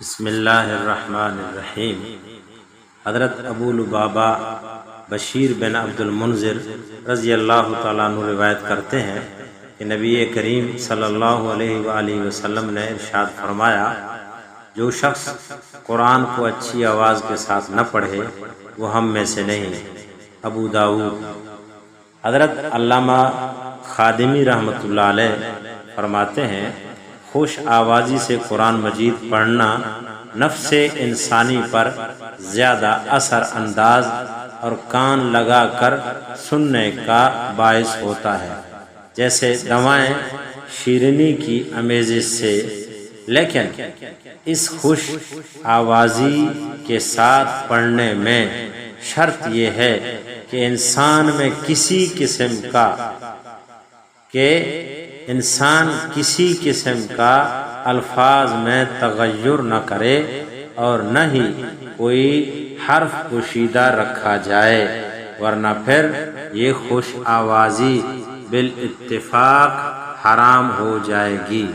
بسم اللہ الرحمن الرحیم۔ حضرت ابو لبابہ بشیر بن عبد المنذر رضی اللہ تعالیٰ عنہ روایت کرتے ہیں کہ نبی کریم صلی اللہ علیہ وآلہ وسلم نے ارشاد فرمایا، جو شخص قرآن کو اچھی آواز کے ساتھ نہ پڑھے وہ ہم میں سے نہیں۔ ابو داؤد۔ حضرت علامہ خادمی رحمۃ اللہ علیہ فرماتے ہیں، خوش آوازی سے قرآن مجید پڑھنا نفس انسانی پر زیادہ اثر انداز اور کان لگا کر سننے کا باعث ہوتا ہے، جیسے دوائیں شیرینی کی آمیزش سے۔ لیکن اس خوش آوازی کے ساتھ پڑھنے میں شرط یہ ہے کہ انسان کسی قسم کا الفاظ میں تغیر نہ کرے اور نہ ہی کوئی حرف پوشیدہ رکھا جائے، ورنہ پھر یہ خوش آوازی بالاتفاق حرام ہو جائے گی۔